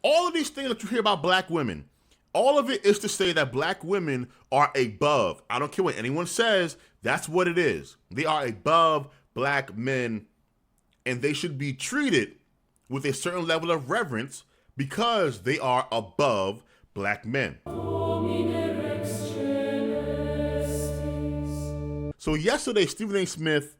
All of these things that you hear about black women, all of it is to say that black women are above. I don't care what anyone says, that's what it is. They are above black men, and they should be treated with a certain level of reverence because they are above black men. So yesterday, Stephen A. Smith,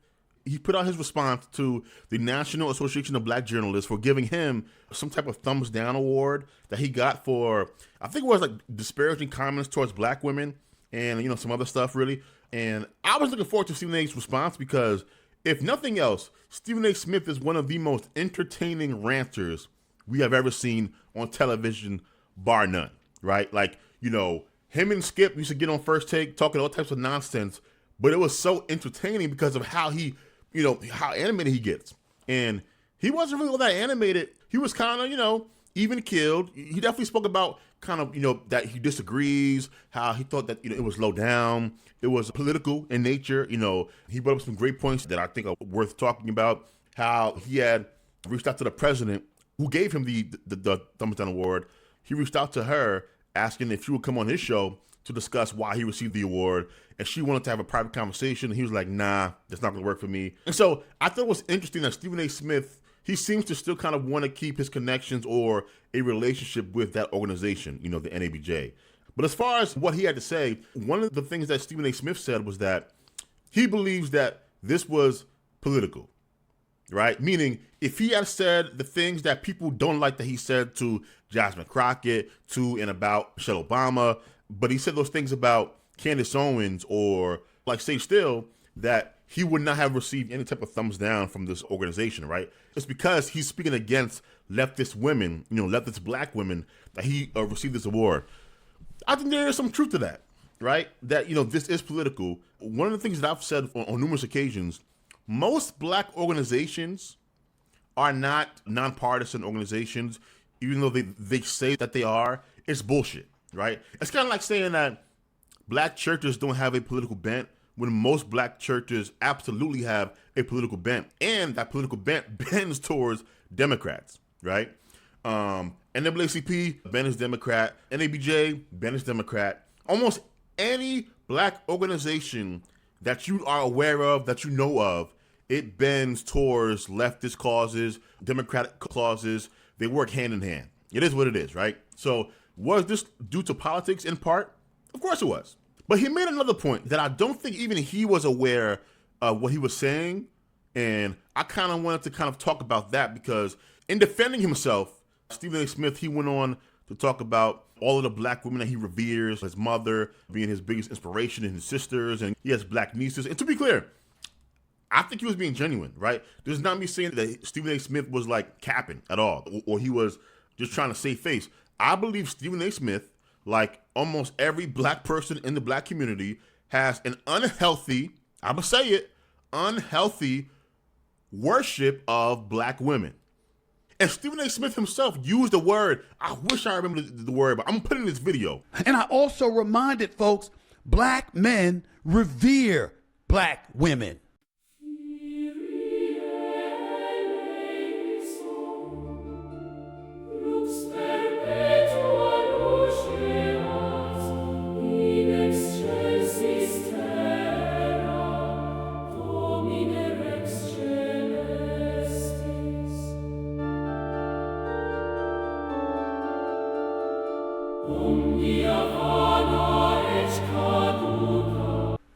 he put out his response to the National Association of Black Journalists for giving him some type of thumbs down award that he got for, I think it was like disparaging comments towards black women and, you know, some other stuff really. And I was looking forward to Stephen A.'s response because if nothing else, Stephen A. Smith is one of the most entertaining ranters we have ever seen on television, bar none, right? Like, you know, him and Skip used to get on First Take talking all types of nonsense, but it was so entertaining because of how he, you know, how animated he gets. And he wasn't really all that animated. He was kind of, you know, even keeled. He definitely spoke about kind of, you know, that he disagrees, how he thought that, you know, it was low down. It was political in nature. You know, he brought up some great points that I think are worth talking about. How he had reached out to the president who gave him the Thumbs Down Award. He reached out to her asking if she would come on his show to discuss why he received the award. And she wanted to have a private conversation. He was like, nah, that's not going to work for me. And so I thought it was interesting that Stephen A. Smith, he seems to still kind of want to keep his connections or a relationship with that organization, you know, the NABJ. But as far as what he had to say, one of the things that Stephen A. Smith said was that he believes that this was political, right? Meaning, if he had said the things that people don't like that he said to Jasmine Crockett, to and about Michelle Obama, but he said those things about Candace Owens or like Sage Steele, that he would not have received any type of thumbs down from this organization, right? It's because he's speaking against leftist women, you know, leftist black women, that he received this award. I think there is some truth to that, right? That, you know, this is political. One of the things that I've said on numerous occasions, most black organizations are not nonpartisan organizations, even though they say that they are. It's bullshit, right? It's kind of like saying that black churches don't have a political bent when most black churches absolutely have a political bent, and that political bent bends towards Democrats, right? NAACP, bent is Democrat. NABJ, bent is Democrat. Almost any black organization that you are aware of, that you know of, it bends towards leftist causes, democratic causes. They work hand in hand. It is what it is, right? So was this due to politics in part? Of course it was. But he made another point that I don't think even he was aware of what he was saying. And I kind of wanted to kind of talk about that because in defending himself, Stephen A. Smith, he went on to talk about all of the black women that he reveres, his mother being his biggest inspiration and his sisters, and he has black nieces. And to be clear, I think he was being genuine, right? This is not me saying that Stephen A. Smith was like capping at all, or he was just trying to save face. I believe Stephen A. Smith, like almost every black person in the black community, has an unhealthy, I'm gonna say it, unhealthy worship of black women. And Stephen A. Smith himself used the word, I wish I remember the word, but I'm gonna put it in this video. And I also reminded folks, black men revere black women.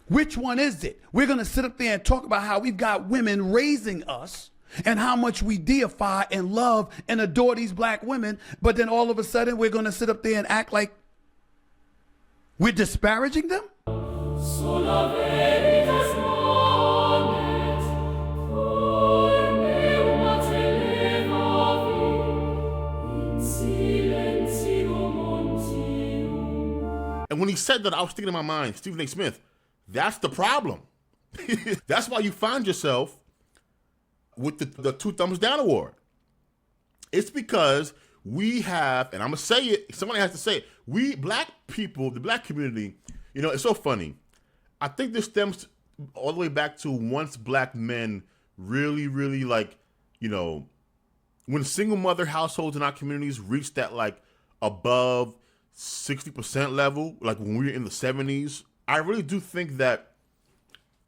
Which one is it? We're going to sit up there and talk about how we've got women raising us and how much we deify and love and adore these black women. But then all of a sudden we're going to sit up there and act like we're disparaging them? And when he said that, I was thinking in my mind, Stephen A. Smith, that's the problem. That's why you find yourself with the two thumbs down award. It's because we have, and I'm going to say it, somebody has to say it, we black people, the black community, you know, it's so funny. I think this stems all the way back to once black men really, really like, you know, when single mother households in our communities reached that like above 60% level, like when we were in the 70s, I really do think that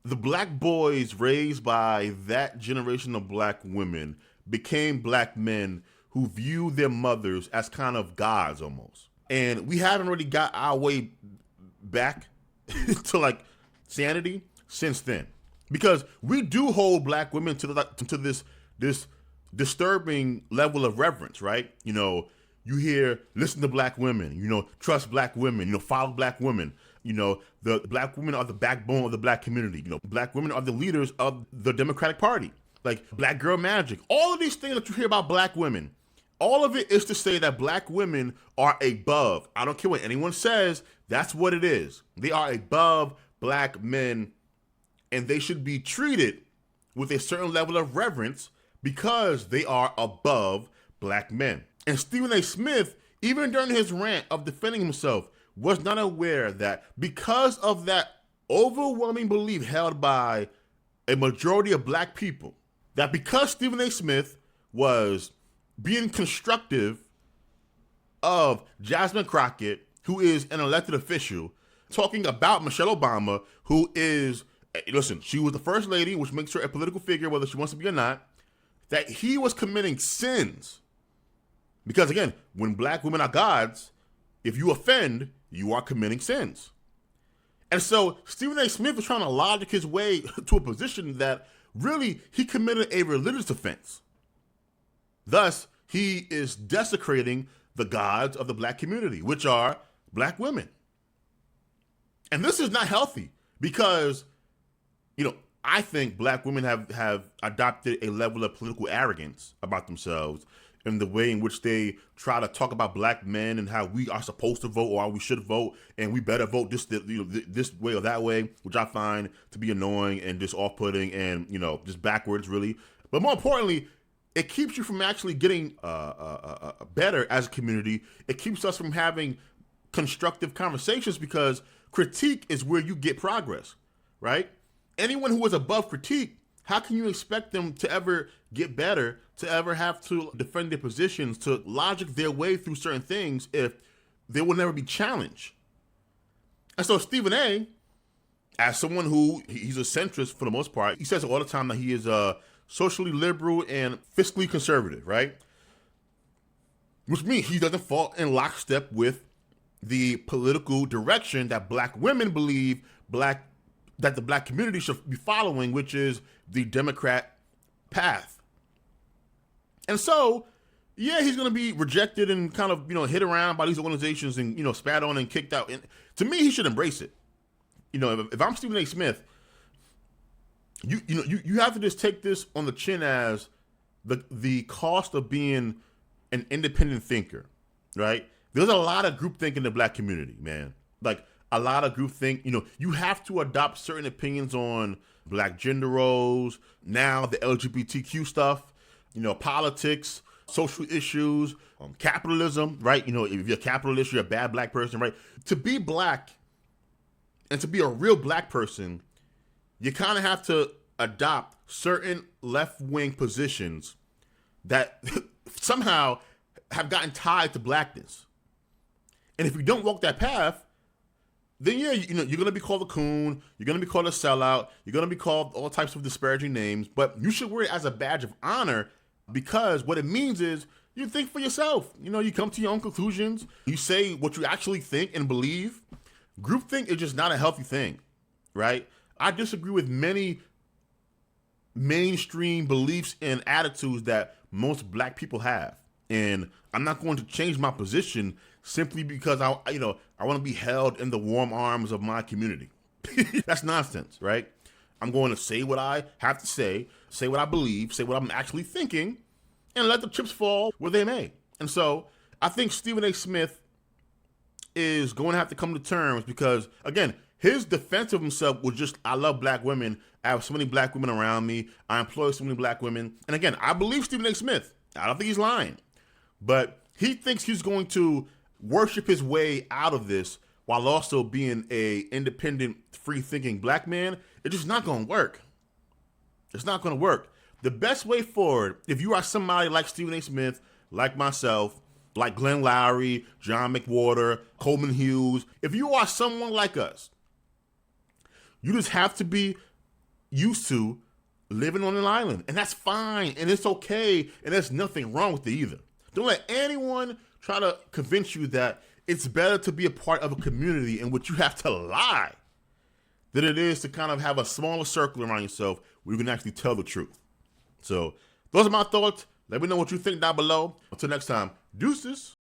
the black boys raised by that generation of black women became black men who view their mothers as kind of gods almost. And we haven't really got our way back to like sanity since then. Because we do hold black women to this disturbing level of reverence, right? You know, you hear, listen to black women, you know, trust black women, you know, follow black women. You know, the black women are the backbone of the black community. You know, black women are the leaders of the Democratic Party. Like black girl magic. All of these things that you hear about black women, all of it is to say that black women are above. I don't care what anyone says. That's what it is. They are above black men, and they should be treated with a certain level of reverence because they are above black men. And Stephen A. Smith, even during his rant of defending himself, was not aware that because of that overwhelming belief held by a majority of black people, that because Stephen A. Smith was being constructive of Jasmine Crockett, who is an elected official, talking about Michelle Obama, who is, listen, she was the first lady, which makes her a political figure, whether she wants to be or not, that he was committing sins. Because again, when black women are gods, if you offend, you are committing sins. And so Stephen A. Smith was trying to logic his way to a position that really he committed a religious offense. Thus, he is desecrating the gods of the black community, which are black women. And this is not healthy because, you know, I think black women have adopted a level of political arrogance about themselves in the way in which they try to talk about black men and how we are supposed to vote or how we should vote and we better vote this way or that way, which I find to be annoying and just off-putting and, you know, just backwards really. But more importantly, it keeps you from actually getting better as a community. It keeps us from having constructive conversations because critique is where you get progress, right? Anyone who is above critique, how can you expect them to ever get better, to ever have to defend their positions, to logic their way through certain things if they will never be challenged? And so Stephen A., as someone who, he's a centrist for the most part, he says all the time that he is socially liberal and fiscally conservative, right? Which means he doesn't fall in lockstep with the political direction that black women believe that the black community should be following, which is the Democrat path. And so, yeah, he's going to be rejected and kind of, you know, hit around by these organizations and, you know, spat on and kicked out. And to me, he should embrace it. You know, if I'm Stephen A. Smith, you have to just take this on the chin as the cost of being an independent thinker, right? There's a lot of groupthink in the black community, man. Like a lot of groupthink. You know, you have to adopt certain opinions on black gender roles, now the LGBTQ stuff, you know, politics, social issues, capitalism, right? You know, if you're a capitalist, you're a bad black person, right? To be black and to be a real black person, you kind of have to adopt certain left-wing positions that somehow have gotten tied to blackness. And if you don't walk that path, then yeah, you know, you're going to be called a coon, you're going to be called a sellout, you're going to be called all types of disparaging names, but you should wear it as a badge of honor because what it means is you think for yourself. You know, you come to your own conclusions, you say what you actually think and believe. Groupthink is just not a healthy thing, right? I disagree with many mainstream beliefs and attitudes that most black people have. And I'm not going to change my position simply because I want to be held in the warm arms of my community. That's nonsense, right? I'm going to say what I have to say what I believe, say what I'm actually thinking, and let the chips fall where they may. And so I think Stephen A. Smith is going to have to come to terms because, again, his defense of himself was just, I love black women. I have so many black women around me. I employ so many black women. And again, I believe Stephen A. Smith. I don't think he's lying. But he thinks he's going to worship his way out of this while also being a independent, free-thinking black man. It's just not going to work. It's not going to work. the best way forward, if you are somebody like Stephen A. Smith, like myself, like Glenn Lowry, John McWhorter, Coleman Hughes, if you are someone like us, you just have to be used to living on an island. And that's fine. And it's okay. And there's nothing wrong with it either. Don't let anyone try to convince you that it's better to be a part of a community in which you have to lie than it is to kind of have a smaller circle around yourself where you can actually tell the truth. So those are my thoughts. Let me know what you think down below. Until next time, deuces.